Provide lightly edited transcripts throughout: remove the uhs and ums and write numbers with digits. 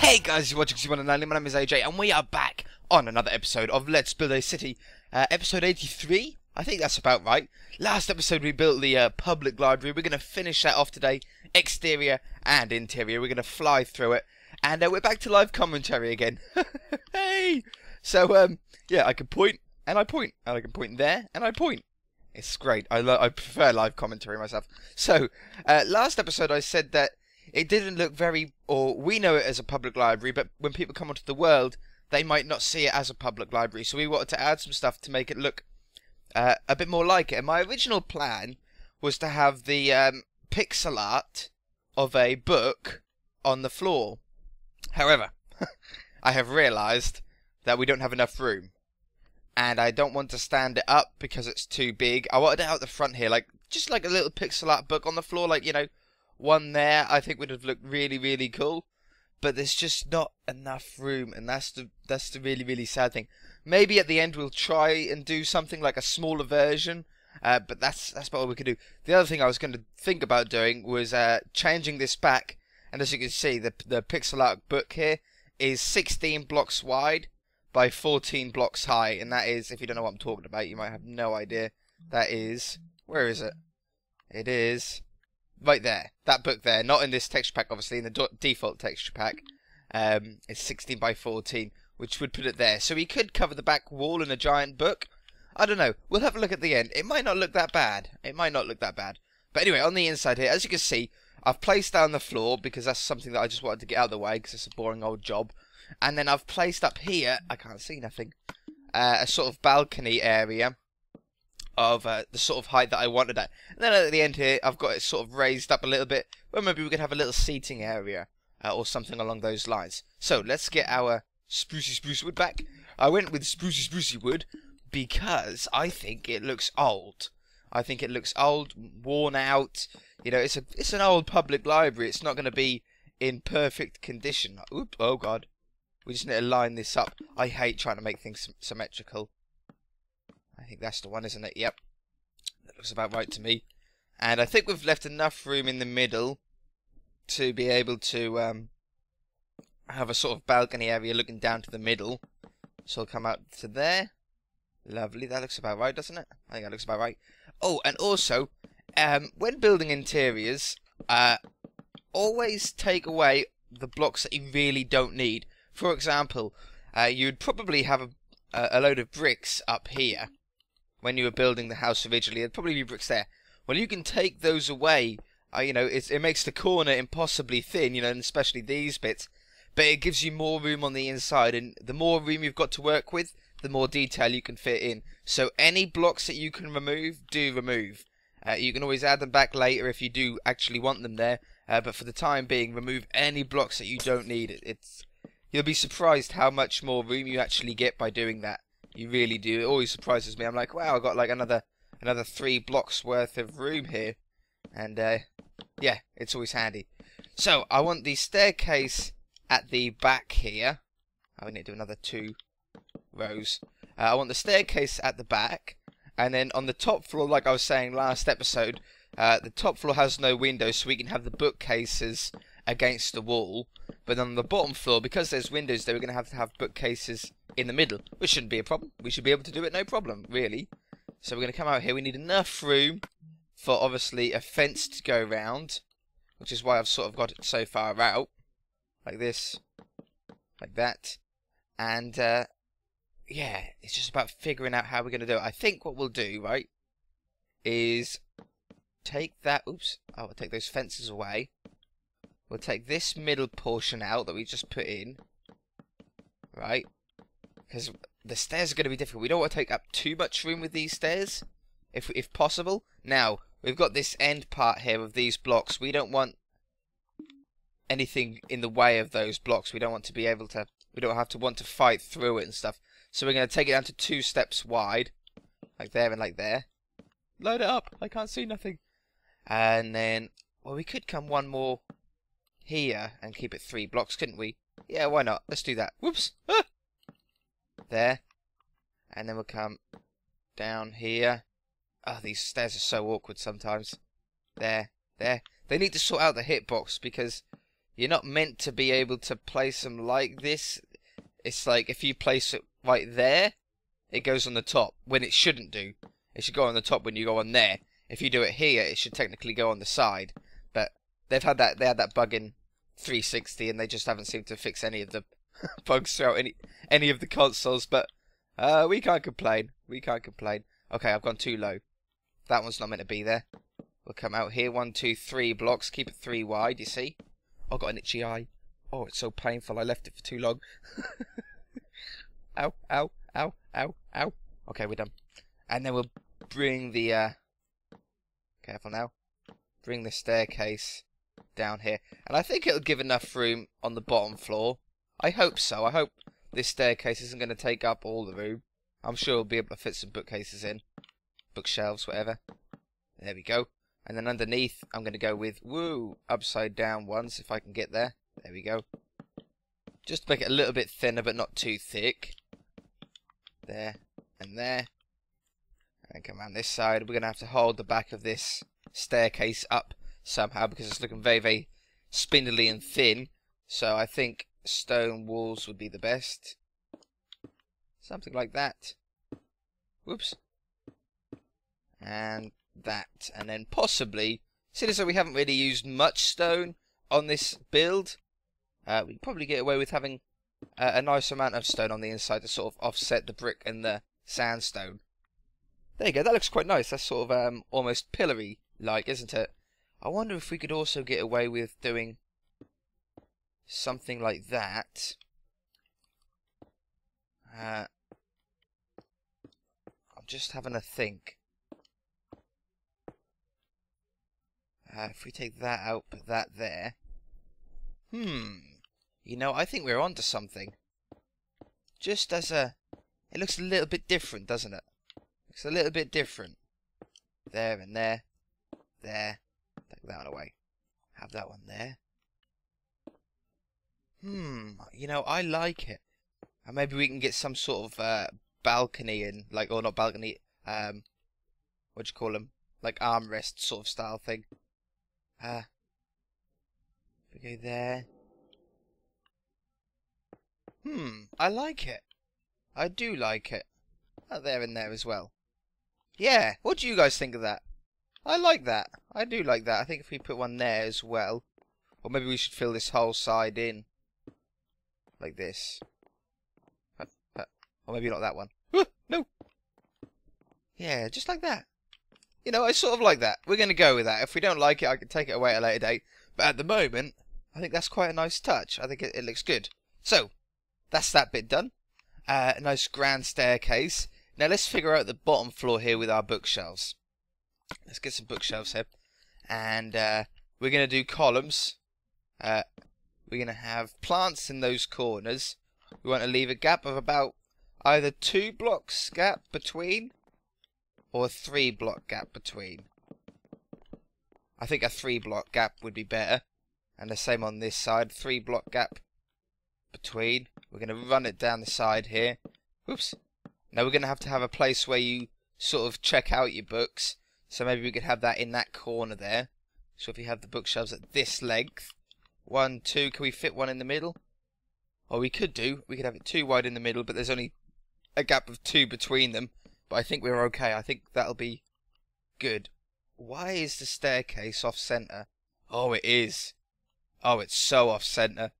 Hey guys, you're watching C190, my name is AJ, and we are back on another episode of Let's Build a City, episode 83, I think that's about right. Last episode we built the public library. We're going to finish that off today, exterior and interior. We're going to fly through it, and we're back to live commentary again. Hey! So, yeah, I can point, and I point, and I can point there, and I point. It's great. I prefer live commentary myself. So, last episode I said that it didn't look very, or we know it as a public library, but when people come onto the world, they might not see it as a public library. So we wanted to add some stuff to make it look a bit more like it. And my original plan was to have the pixel art of a book on the floor. However, I have realised that we don't have enough room. And I don't want to stand it up because it's too big. I wanted it out the front here, like just like a little pixel art book on the floor, like, you know, one there. I think would have looked really, really cool. But there's just not enough room, and that's the really, really sad thing. Maybe at the end we'll try and do something like a smaller version, but that's about all we can do. The other thing I was going to think about doing was changing this back, and as you can see, the pixel art book here is 16 blocks wide by 14 blocks high, and that is, if you don't know what I'm talking about, you might have no idea. That is, where is it? It is right there, that book there, not in this texture pack, obviously, in the default texture pack. It's 16 by 14, which would put it there. So we could cover the back wall in a giant book. I don't know, we'll have a look at the end. It might not look that bad. It might not look that bad. But anyway, on the inside here, as you can see, I've placed down the floor, because that's something that I just wanted to get out of the way, because it's a boring old job. And then I've placed up here, I can't see nothing, a sort of balcony area of the sort of height that I wanted at. And then at the end here, I've got it sort of raised up a little bit, where maybe we could have a little seating area, or something along those lines. So, let's get our sprucey wood back. I went with sprucey wood because I think it looks old. I think it looks old, worn out. You know, it's an old public library. It's not going to be in perfect condition. Oop, oh god. We just need to line this up. I hate trying to make things symmetrical. I think that's the one, isn't it? Yep. That looks about right to me. And I think we've left enough room in the middle to be able to have a sort of balcony area looking down to the middle. So I'll come out to there. Lovely. That looks about right, doesn't it? I think that looks about right. Oh, and also, when building interiors, always take away the blocks that you really don't need. For example, you'd probably have a load of bricks up here when you were building the house originally. There'd probably be bricks there. Well, you can take those away. You know, it makes the corner impossibly thin, you know, and especially these bits. But it gives you more room on the inside, and the more room you've got to work with, the more detail you can fit in. So any blocks that you can remove, do remove. You can always add them back later if you do actually want them there. But for the time being, remove any blocks that you don't need. You'll be surprised how much more room you actually get by doing that. You really do. It always surprises me. I'm like, wow, I got like another 3 blocks worth of room here. And yeah, it's always handy. So I want the staircase at the back here. I need to do another 2 rows. I want the staircase at the back, and then on the top floor, like I was saying last episode, the top floor has no windows, so we can have the bookcases against the wall. But on the bottom floor, because there's windows there, we're going to have bookcases in the middle, which shouldn't be a problem. We should be able to do it, no problem, really. So we're going to come out here. We need enough room for, obviously, a fence to go round, which is why I've sort of got it so far out. Like this. Like that. And, yeah, it's just about figuring out how we're going to do it. I think what we'll do, right, is take that... Oops. Oh, we'll take those fences away. We'll take this middle portion out that we just put in, right? Because the stairs are going to be difficult. We don't want to take up too much room with these stairs, if possible. Now, we've got this end part here of these blocks. We don't want anything in the way of those blocks. We don't want to be able to... We don't have to want to fight through it and stuff. So we're going to take it down to 2 steps wide, like there and like there. Load it up. I can't see nothing. And then, well, we could come one more here and keep it 3 blocks, couldn't we? Yeah, why not? Let's do that. Whoops! Ah! There. And then we'll come down here. Oh, these stairs are so awkward sometimes. There. They need to sort out the hitbox, because you're not meant to be able to place them like this. It's like if you place it right there, it goes on the top when it shouldn't do. It should go on the top when you go on there. If you do it here, it should technically go on the side. But they had that bug in 360, and they just haven't seemed to fix any of the bugs throughout any of the consoles. But we can't complain. We can't complain. Okay, I've gone too low. That one's not meant to be there. We'll come out here. 1, 2, 3 blocks. Keep it 3 wide. You see? I've got an itchy eye. Oh, it's so painful. I left it for too long. Ow! Ow! Ow! Ow! Ow! Okay, we're done. And then we'll bring the careful now. Bring the staircase down here, and I think it'll give enough room on the bottom floor. I hope so. I hope this staircase isn't going to take up all the room. I'm sure we'll be able to fit some bookcases in, bookshelves, whatever. There we go. And then underneath, I'm going to go with upside down ones if I can get there. There we go. Just to make it a little bit thinner, but not too thick. There and there. And come around this side. We're going to have to hold the back of this staircase up somehow because it's looking very, very spindly and thin. So I think stone walls would be the best. Something like that. Whoops. And that. And then possibly, seeing as though we haven't really used much stone on this build, we can probably get away with having a nice amount of stone on the inside to sort of offset the brick and the sandstone. There you go, that looks quite nice. That's sort of almost pillory-like, isn't it? I wonder if we could also get away with doing something like that. I'm just having a think. If we take that out, put that there. You know, I think we're onto something. Just as a... It looks a little bit different, doesn't it? Looks a little bit different. There and there. There. Take that one away. Have that one there. You know, I like it. And maybe we can get some sort of balcony in, like, or not balcony, what do you call them? Like armrest sort of style thing. We go there. I like it. I do like it. There and there as well. Yeah, what do you guys think of that? I like that. I do like that. I think if we put one there as well, or maybe we should fill this whole side in like this. Or maybe not that one. No. Yeah, just like that. You know, I sort of like that. We're going to go with that. If we don't like it, I can take it away at a later date. But at the moment, I think that's quite a nice touch. I think it looks good. So, that's that bit done. A nice grand staircase. Now let's figure out the bottom floor here with our bookshelves. Let's get some bookshelves here. And we're going to do columns. We're going to have plants in those corners. We want to leave a gap of about either 2 blocks gap between or a 3 block gap between. I think a 3 block gap would be better. And the same on this side, 3 block gap between. We're going to run it down the side here. Whoops. Now we're going to have a place where you sort of check out your books. So maybe we could have that in that corner there. So if you have the bookshelves at this length. 1, 2, can we fit one in the middle? Or we could have it 2 wide in the middle, but there's only a gap of 2 between them. But I think we're okay. I think that'll be good. Why is the staircase off center? Oh, it is. Oh, it's so off center.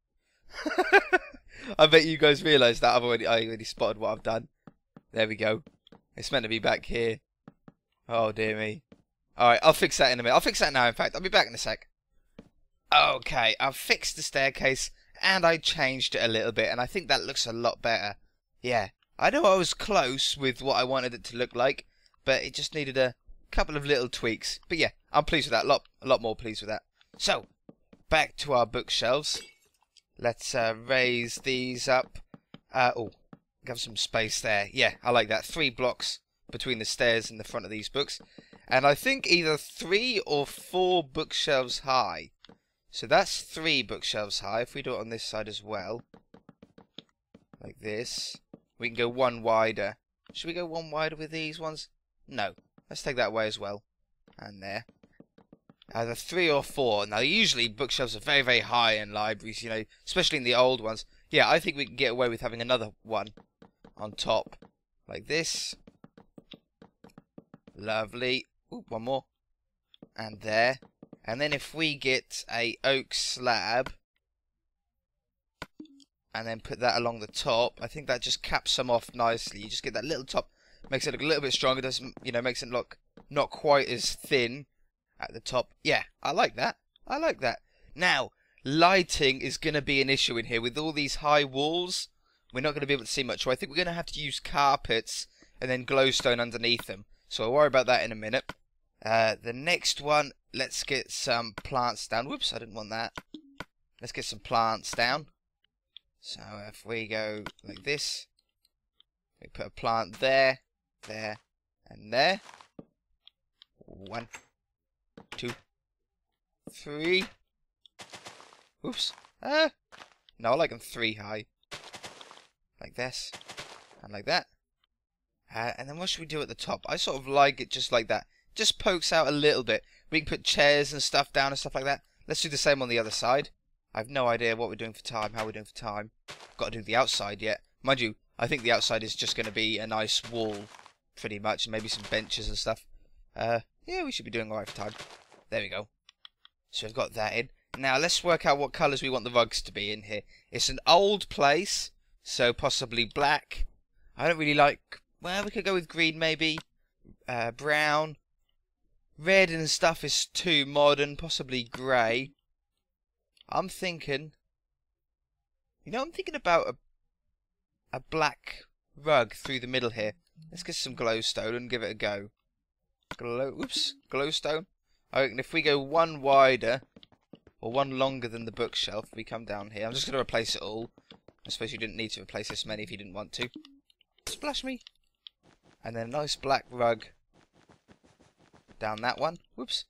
I bet you guys realise that. I already spotted what I've done. There we go. It's meant to be back here. Oh dear me. Alright, I'll fix that in a minute. I'll fix that now, in fact. I'll be back in a sec. Okay, I've fixed the staircase and I changed it a little bit and I think that looks a lot better. Yeah, I know I was close with what I wanted it to look like, but it just needed a couple of little tweaks. But yeah, I'm pleased with that. A lot more pleased with that. So, back to our bookshelves. Let's raise these up. Give some space there. Yeah, I like that. 3 blocks between the stairs and the front of these books. And I think either 3 or 4 bookshelves high. So that's 3 bookshelves high. If we do it on this side as well, like this, we can go 1 wider. Should we go 1 wider with these ones? No. Let's take that way as well. And there. Either 3 or 4. Now, usually bookshelves are very, very high in libraries, you know, especially in the old ones. Yeah, I think we can get away with having another one on top, like this. Lovely. Ooh, one more. And there. And then if we get a oak slab, and then put that along the top, I think that just caps them off nicely. You just get that little top, makes it look a little bit stronger, doesn't, you know, makes it look not quite as thin at the top. Yeah, I like that. I like that. Now, lighting is going to be an issue in here. With all these high walls, we're not going to be able to see much. So I think we're going to have to use carpets and then glowstone underneath them. So I'll worry about that in a minute. The next one, let's get some plants down. Whoops, I didn't want that. Let's get some plants down. So if we go like this, we put a plant there, there, and there. 1, 2, 3. Oops. No, I like them 3 high. Like this. And like that. And then what should we do at the top? I sort of like it just like that. Just pokes out a little bit. We can put chairs and stuff down and stuff like that. Let's do the same on the other side. I have no idea what we're doing for time, how we're doing for time. Got to do the outside yet. Mind you, I think the outside is just going to be a nice wall, pretty much. And maybe some benches and stuff. Yeah, we should be doing alright for time. There we go. So we've got that in. Now, let's work out what colours we want the rugs to be in here. It's an old place, so possibly black. I don't really like... Well, we could go with green, maybe. Brown. Red and stuff is too modern, possibly grey. I'm thinking... You know, I'm thinking about a black rug through the middle here. Let's get some glowstone and give it a go. Glowstone. I reckon if we go one wider, or one longer than the bookshelf, we come down here. I'm just going to replace it all. I suppose you didn't need to replace this many if you didn't want to. Splash me. And then a nice black rug down that one. Whoops.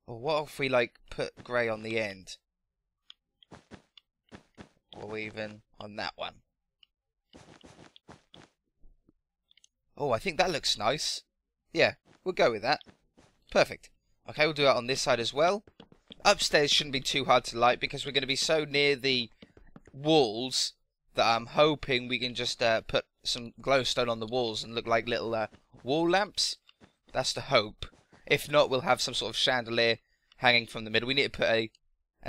Or what if we, like, put grey on the end? Or even on that one. Oh, I think that looks nice. Yeah, we'll go with that. Perfect. Okay, we'll do that on this side as well. Upstairs shouldn't be too hard to light because we're going to be so near the walls that I'm hoping we can just put some glowstone on the walls and look like little wall lamps. That's the hope. If not, we'll have some sort of chandelier hanging from the middle. We need to put an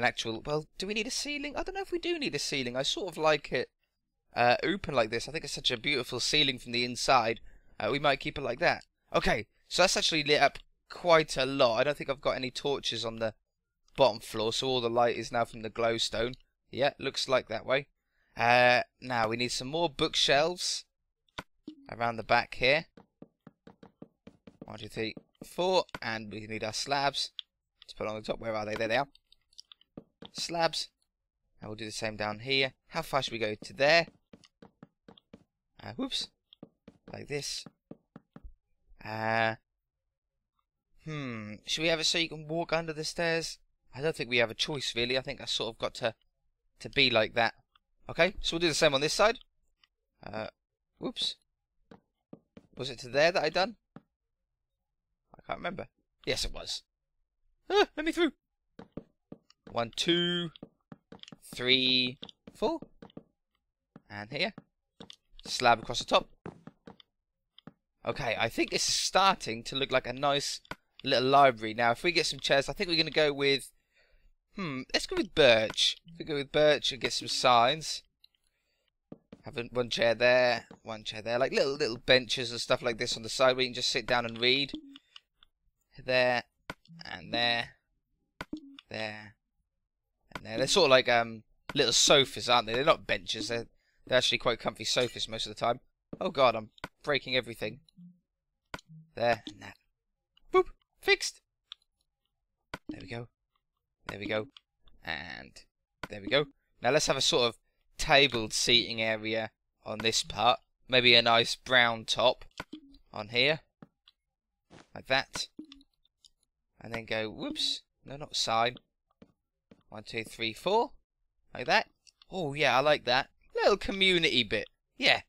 actual... Well, do we need a ceiling? I don't know if we do need a ceiling. I sort of like it open like this. I think it's such a beautiful ceiling from the inside. We might keep it like that. Okay, so that's actually lit up quite a lot. I don't think I've got any torches on the bottom floor, so all the light is now from the glowstone. Yeah, looks like that way. Now, we need some more bookshelves around the back here. 1, 2, 3, 4. And we need our slabs to put on the top. Where are they? There they are. Slabs. And we'll do the same down here. How far should we go? To there. Whoops. Like this. Should we have it so you can walk under the stairs? I don't think we have a choice, really. I think I sort of got to be like that. Okay, so we'll do the same on this side. Whoops. Was it to there that I done? I can't remember. Yes, it was. Let me through. 1, 2, 3, 4. And here. Slab across the top. Okay, I think this is starting to look like a nice little library. Now, if we get some chairs, I think we're going to go with... let's go with birch. If we go with birch and get some signs. Have one chair there, one chair there. Like little benches and stuff like this on the side where you can just sit down and read. There, and there. There. And there. They're sort of like little sofas, aren't they? They're not benches. They're actually quite comfy sofas most of the time. Oh god, I'm breaking everything. There, and that. Boop! Fixed! There we go. There we go. And there we go. Now let's have a sort of tabled seating area on this part. Maybe a nice brown top on here. Like that. And then go, whoops. No, not side. 1, 2, 3, 4. Like that. Oh yeah, I like that. Little community bit. Yeah.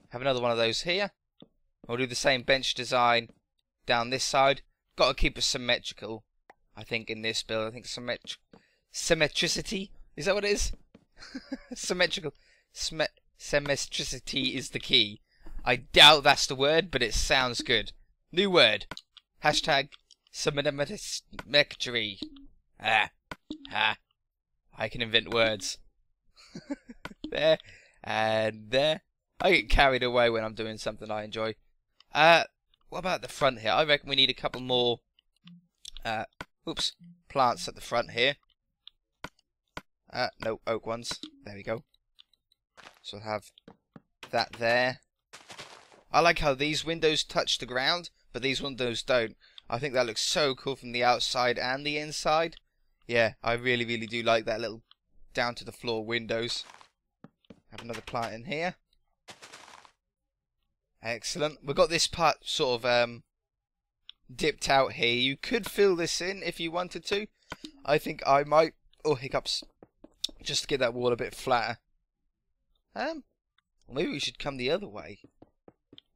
Have another one of those here. We'll do the same bench design down this side. Got to keep it symmetrical. I think in this build, I think symmetricity, is that what it is? Symmetrical, symmetricity is the key. I doubt that's the word, but it sounds good. New word. Hashtag symmetry. I can invent words. There and there. I get carried away when I'm doing something I enjoy. What about the front here? I reckon we need a couple more plants at the front here. No, oak ones. There we go. So we'll have that there. I like how these windows touch the ground, but these windows don't. I think that looks so cool from the outside and the inside. Yeah, I really, really do like that little down to the floor windows. Have another plant in here. Excellent. We've got this part sort of dipped out here. You could fill this in if you wanted to. I think I might. Oh, hiccups. Just to get that wall a bit flatter. Maybe we should come the other way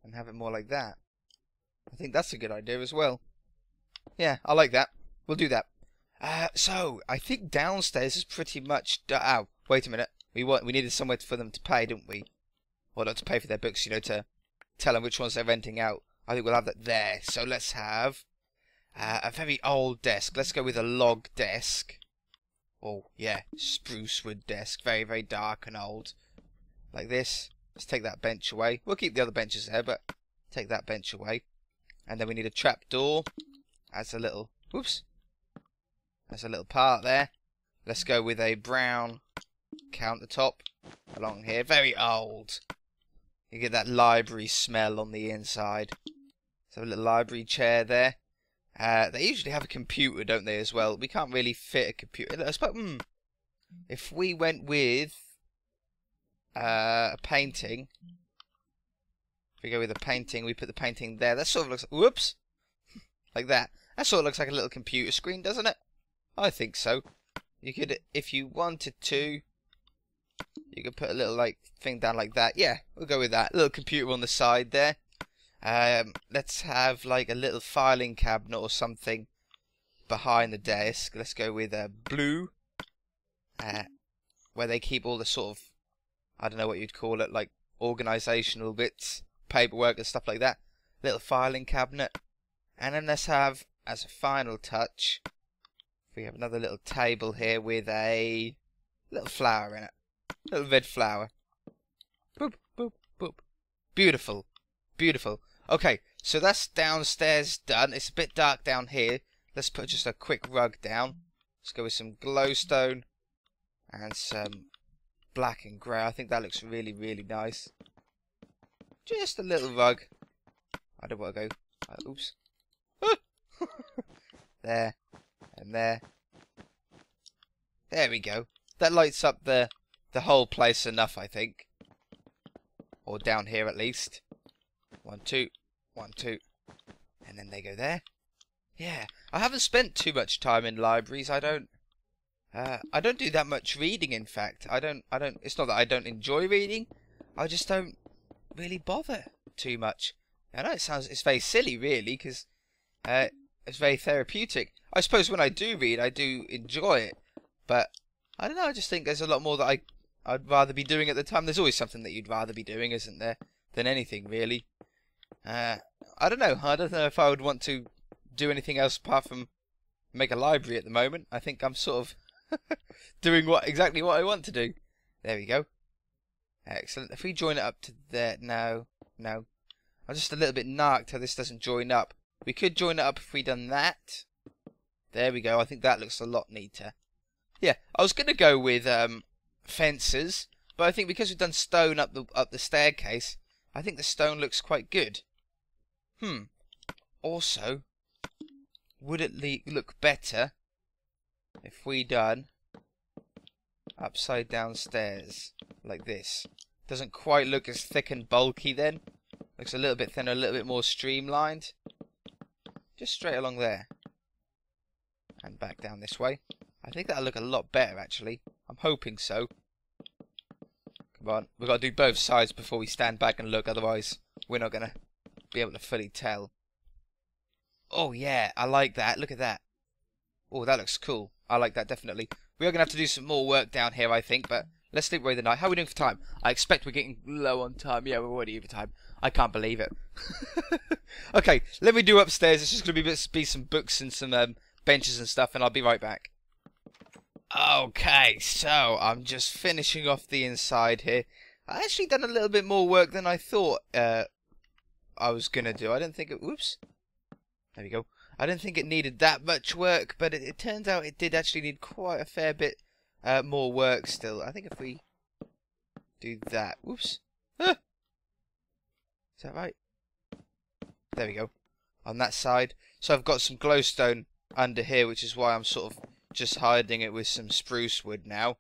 and have it more like that. I think that's a good idea as well. Yeah, I like that. We'll do that. So I think downstairs is pretty much. Oh, wait a minute. We needed somewhere for them to pay, didn't we? Well, not to pay for their books, you know, to tell them which ones they're renting out. I think we'll have that there. So let's have a very old desk. Let's go with a log desk. Oh, yeah, spruce wood desk. Very, very dark and old. Like this. Let's take that bench away. We'll keep the other benches there, but take that bench away. And then we need a trap door. As a little, whoops. That's a little part there. Let's go with a brown countertop along here. Very old. You get that library smell on the inside. So a little library chair there. They usually have a computer, don't they, as well? We can't really fit a computer. If we went with a painting. If we go with a painting, we put the painting there. That sort of looks, whoops, like that. That sort of looks like a little computer screen, doesn't it? I think so. You could, if you wanted to, you could put a little like thing down like that. Yeah, we'll go with that. A little computer on the side there. Let's have like a little filing cabinet or something behind the desk. Let's go with a blue, where they keep all the sort of, I don't know what you'd call it, like organisational bits, paperwork and stuff like that. Little filing cabinet. And then let's have, as a final touch, we have another little table here with a little flower in it. Little red flower. Boop, boop, boop. Beautiful. Beautiful. Okay, so that's downstairs done. It's a bit dark down here. Let's put just a quick rug down. Let's go with some glowstone and some black and grey. I think that looks really, really nice. Just a little rug. I don't want to go. Oops. There. And there. There we go. That lights up the whole place enough, I think. Or down here at least. 1, 2. 1, 2. And then they go there. Yeah. I haven't spent too much time in libraries. I don't do that much reading, in fact. It's not that I don't enjoy reading. I just don't really bother too much. I know it's very silly, really, because it's very therapeutic. I suppose when I do read, I do enjoy it. But, I don't know, I just think there's a lot more that I'd rather be doing at the time. There's always something that you'd rather be doing, isn't there? Than anything, really. I don't know. I don't know if I would want to do anything else apart from make a library at the moment. I think I'm sort of doing exactly what I want to do. There we go. Excellent. If we join it up to there, no. I'm just a little bit narked how this doesn't join up. We could join it up if we done that. There we go. I think that looks a lot neater. Yeah, I was going to go with fences, but I think because we've done stone up the staircase, I think the stone looks quite good. Also, would it look better if we done upside down stairs like this? Doesn't quite look as thick and bulky then. Looks a little bit thinner, a little bit more streamlined. Just straight along there. And back down this way. I think that'll look a lot better, actually. I'm hoping so. Come on. We've got to do both sides before we stand back and look. Otherwise, we're not going to be able to fully tell. Oh, yeah. I like that. Look at that. Oh, that looks cool. I like that, definitely. We are going to have to do some more work down here, I think, but let's sleep away the night. How are we doing for time? I expect we're getting low on time. Yeah, we're already over time. I can't believe it. Okay, let me do upstairs. It's just going to be some books and some benches and stuff, and I'll be right back. Okay, so I'm just finishing off the inside here. I actually done a little bit more work than I thought I was going to do. I didn't think it... Whoops. There we go. I didn't think it needed that much work, but it turns out it did actually need quite a fair bit more work still. I think if we do that... Whoops. Ah! Is that right? There we go. On that side. So I've got some glowstone under here, which is why I'm sort of just hiding it with some spruce wood now.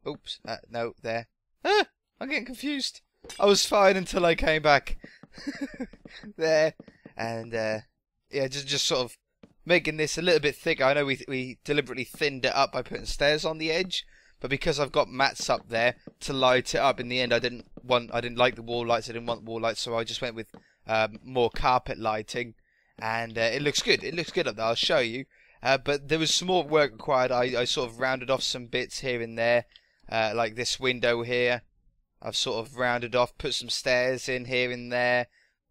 Oops. No, there. Ah! I'm getting confused. I was fine until I came back. There. And, yeah, just sort of making this a little bit thicker. I know we deliberately thinned it up by putting stairs on the edge, but because I've got mats up there to light it up, in the end I didn't like the wall lights, I didn't want wall lights, so I just went with more carpet lighting, and it looks good. It looks good up there, I'll show you. But there was some more work required. I sort of rounded off some bits here and there, like this window here. I've sort of rounded off, put some stairs in here and there.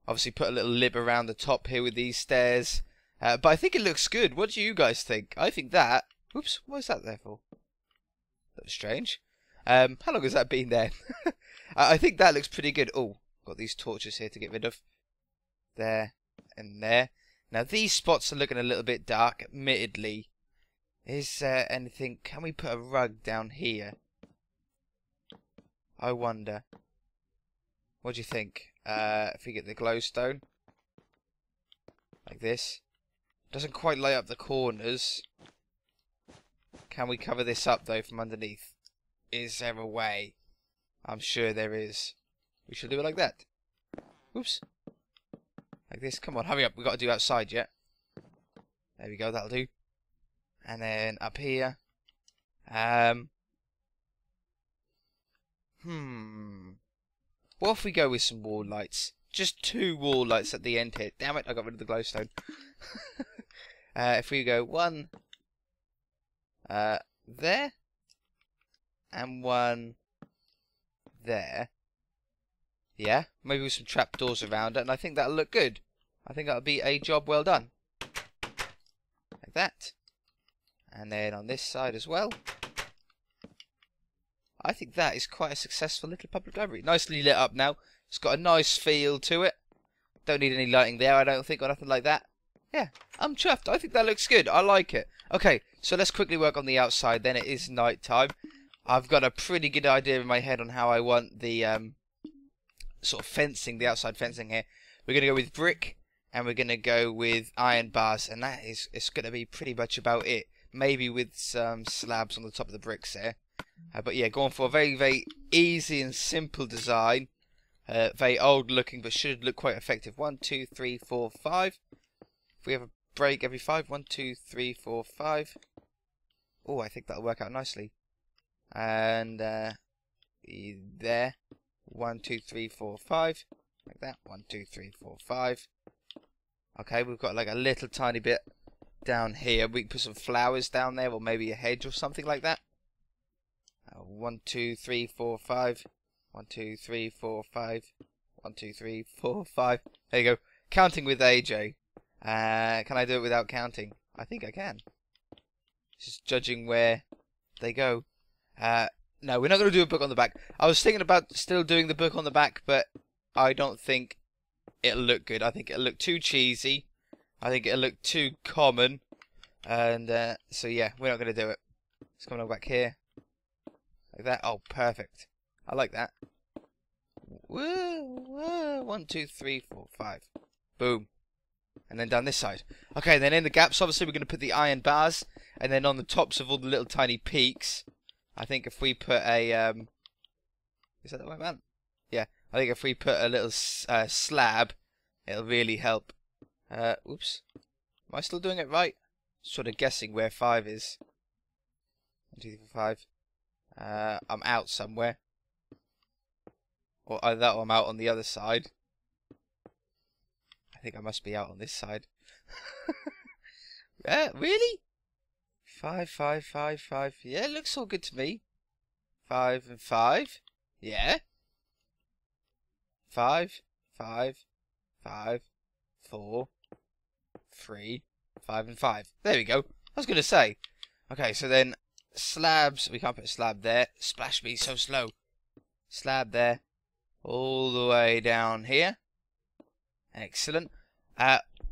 Obviously put a little lip around the top here with these stairs. But I think it looks good. What do you guys think? I think that... Oops, what is that there for? That was strange. How long has that been there? I think that looks pretty good. Oh, got these torches here to get rid of. There and there. Now these spots are looking a little bit dark, admittedly. Is there anything... Can we put a rug down here? I wonder. What do you think? If we get the glowstone, like this, doesn't quite light up the corners. Can we cover this up though from underneath? Is there a way? I'm sure there is. We should do it like that. Oops. Like this. Come on, hurry up. We've got to do outside yet. There we go. That'll do. And then up here. What if we go with some wall lights? Just 2 wall lights at the end here. Damn it, I got rid of the glowstone. If we go 1 there, and 1 there. Yeah, maybe with some trapdoors around it, and I think that'll look good. I think that'll be a job well done. Like that. And then on this side as well. I think that is quite a successful little public library. Nicely lit up now. It's got a nice feel to it. Don't need any lighting there, I don't think, or nothing like that. Yeah, I'm chuffed. I think that looks good. I like it. Okay, so let's quickly work on the outside then. It is night time. I've got a pretty good idea in my head on how I want the sort of fencing, the outside fencing here. We're going to go with brick, and we're going to go with iron bars, and that is, it's going to be pretty much about it. Maybe with some slabs on the top of the bricks there. But yeah, going for a very, very easy and simple design. Very old looking, but should look quite effective. 1, 2, 3, 4, 5. If we have a break every 5. 1, 2, 3, 4, 5. Oh, I think that'll work out nicely. And there. 1, 2, 3, 4, 5. Like that. 1, 2, 3, 4, 5. Okay, we've got like a little tiny bit down here. We can put some flowers down there, or maybe a hedge or something like that. 1, 2, 3, 4, 5. 1, 2, 3, 4, 5. 1, 2, 3, 4, 5. There you go. Counting with AJ. Can I do it without counting? I think I can. Just judging where they go. No, we're not going to do a book on the back. I was thinking about still doing the book on the back, but I don't think it'll look good. I think it'll look too cheesy. I think it'll look too common. And so yeah, we're not going to do it. Let's come on back here. Like that. Oh, perfect. I like that. Whoa, whoa. 1, 2, 3, 4, 5. Boom. And then down this side. Okay, then in the gaps, obviously, we're going to put the iron bars. And then on the tops of all the little tiny peaks, I think if we put a... is that the way, man? Yeah. I think if we put a little slab, it'll really help. Oops. Am I still doing it right? Sort of guessing where 5 is. 1, 2, 3, 4, 5. I'm out somewhere. Or either that or I'm out on the other side. I think I must be out on this side. Really? 5, 5, 5, 5. Yeah, it looks all good to me. 5 and 5. Yeah. 5, 5, 5, 4, 3, 5 and 5. There we go. I was going to say. Okay, so then slabs. We can't put a slab there. Splash me so slow. Slab there. All the way down here. Excellent.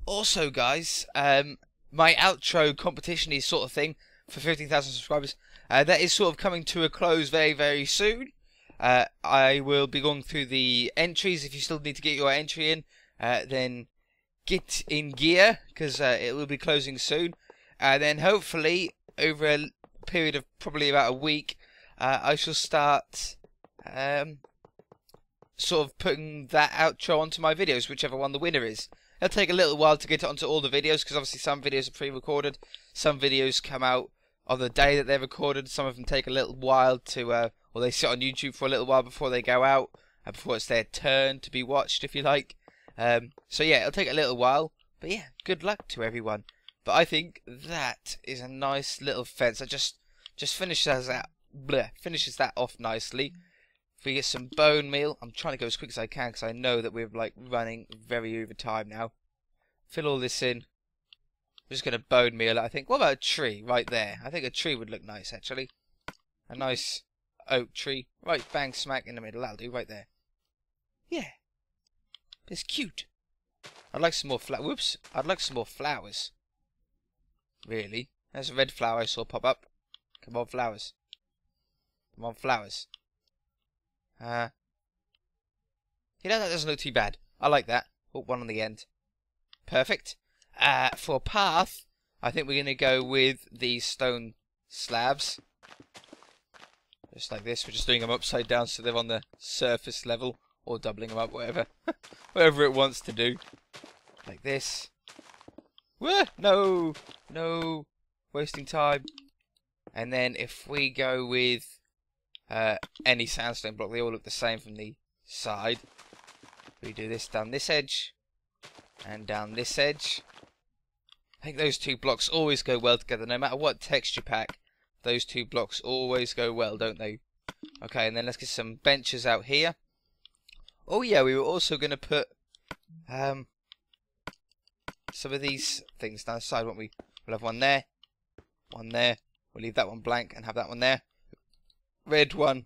Also, guys, my outro competition sort of thing for 15,000 subscribers, that is sort of coming to a close very, very soon. I will be going through the entries. If you still need to get your entry in, then get in gear, because it will be closing soon. Then hopefully, over a period of probably about a week, I shall start sort of putting that outro onto my videos, whichever one the winner is. It'll take a little while to get it onto all the videos, because obviously some videos are pre-recorded. Some videos come out on the day that they're recorded. Some of them take a little while to, or they sit on YouTube for a little while before they go out, before it's their turn to be watched, if you like. So yeah, it'll take a little while. But yeah, good luck to everyone. But I think that is a nice little fence. I just finishes that off nicely. If we get some bone meal, I'm trying to go as quick as I can because I know that we're like running very over time now. Fill all this in. I'm just going to bone meal it, I think. What about a tree right there? I think a tree would look nice, actually. A nice oak tree. Right bang smack in the middle. That'll do right there. Yeah. It's cute. I'd like some more Whoops. I'd like some more flowers. Really? There's a red flower I saw pop up. Come on, flowers. Come on, flowers. That doesn't look too bad. I like that. Oh, one on the end. Perfect. For path, I think we're going to go with these stone slabs. Just like this. We're just doing them upside down so they're on the surface level. Or doubling them up, whatever. Whatever it wants to do. Like this. Whoa! No! No! Wasting time. And then if we go with any sandstone block, they all look the same from the side. We do this down this edge and down this edge. I think those two blocks always go well together, no matter what texture pack. Those two blocks always go well, don't they? Okay, and then let's get some benches out here. Oh yeah, we were also going to put some of these things down the side, won't we? We'll have one there, one there. We'll leave that one blank and have that one there. Red one,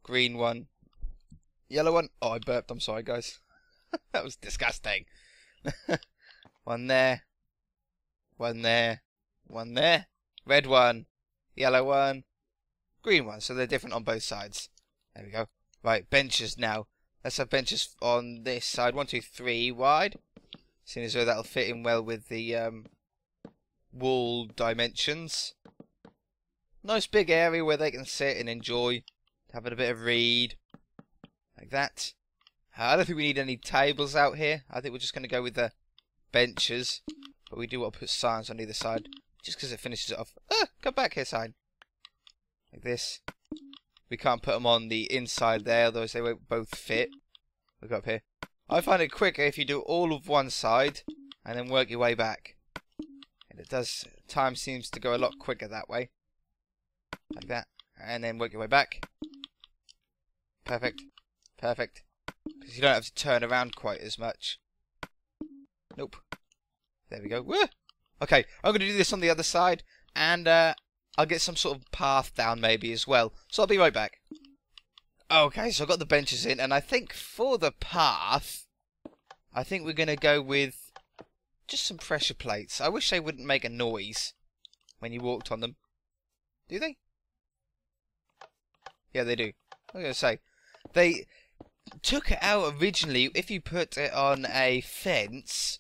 green one, yellow one. Oh, I burped. I'm sorry, guys. That was disgusting. One there, one there, one there. Red one, yellow one, green one. So they're different on both sides. There we go. Right, benches now. Let's have benches on this side. 1, 2, 3 wide. Seeing as though that'll fit in well with the wall dimensions. Nice big area where they can sit and enjoy having a bit of read. Like that. I don't think we need any tables out here. I think we're just going to go with the benches. But we do want to put signs on either side. Just because it finishes it off. Ah! Come back here, sign. Like this. We can't put them on the inside there, otherwise they won't both fit. Look up here. I find it quicker if you do all of one side and then work your way back. And it does, time seems to go a lot quicker that way. Like that. And then work your way back. Perfect. Perfect. Because you don't have to turn around quite as much. Nope. There we go. Woo! Okay, I'm going to do this on the other side. And I'll get some sort of path down maybe as well. So I'll be right back. Okay, so I've got the benches in. And I think for the path, I think we're going to go with just some pressure plates. I wish they wouldn't make a noise when you walked on them. Do they? Yeah, they do. I was going to say, they took it out originally. If you put it on a fence,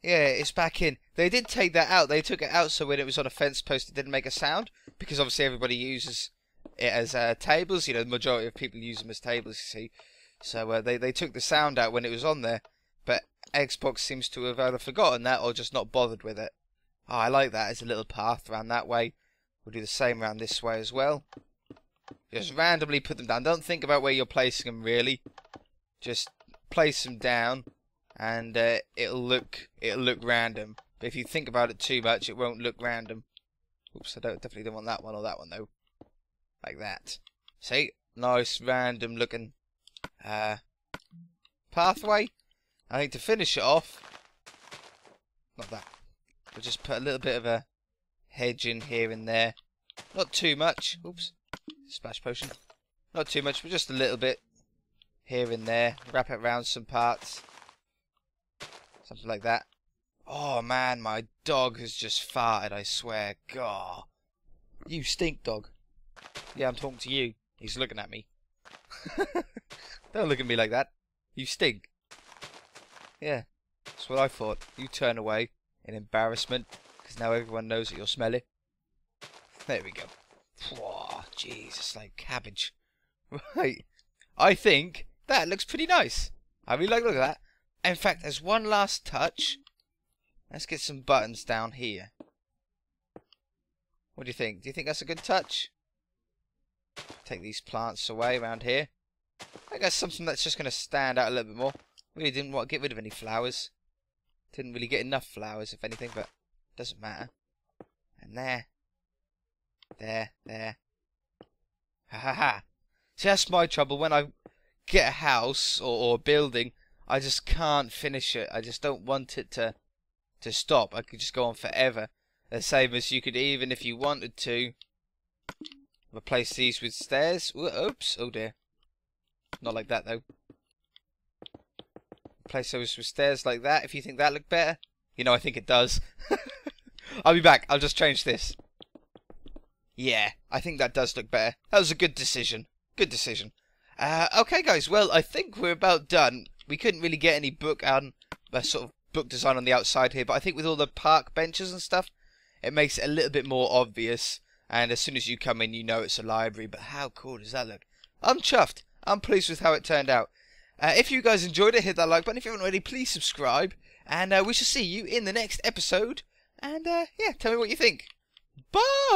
yeah, it's back in. They did take that out. They took it out so when it was on a fence post, it didn't make a sound. Because obviously everybody uses it as tables. You know, the majority of people use them as tables, you see. So they took the sound out when it was on there. But Xbox seems to have either forgotten that or just not bothered with it. Oh, I like that as a little path around that way. We'll do the same around this way as well. Just randomly put them down. Don't think about where you're placing them, really. Just place them down. and it'll look random. But if you think about it too much, it won't look random. Oops, I definitely don't want that one or that one though. Like that. See, nice random looking pathway. I think to finish it off, not that. We'll just put a little bit of a hedge in here and there. Not too much. Oops, splash potion. Not too much, but just a little bit here and there. Wrap it around some parts. Something like that. Oh man, my dog has just farted, I swear. God. You stink, dog. Yeah, I'm talking to you. He's looking at me. Don't look at me like that. You stink. Yeah, that's what I thought. You turn away in embarrassment, because now everyone knows that you're smelly. There we go. Whoa, Jesus, like cabbage. Right. I think that looks pretty nice. I really like the look at that. In fact, as one last touch, let's get some buttons down here. What do you think? Do you think that's a good touch? Take these plants away around here. I guess something that's just going to stand out a little bit more. Really didn't want to get rid of any flowers. Didn't really get enough flowers, if anything, but doesn't matter. And there. There. Ha ha ha. See, that's my trouble. When I get a house or a building, I just can't finish it. I just don't want it to stop. I could just go on forever. The same as you could, even if you wanted to, replace these with stairs. Oops. Oh dear. Not like that though. Replace those with stairs like that. If you think that look better. You know, I think it does. I'll be back. I'll just change this. Yeah, I think that does look better. That was a good decision. Good decision. Okay guys, well I think we're about done. We couldn't really get any book sort of book design on the outside here, but I think with all the park benches and stuff, it makes it a little bit more obvious. And as soon as you come in, you know it's a library. But how cool does that look? I'm chuffed. I'm pleased with how it turned out. If you guys enjoyed it, hit that like button. If you haven't already, please subscribe. And we shall see you in the next episode. And yeah, tell me what you think. Bye!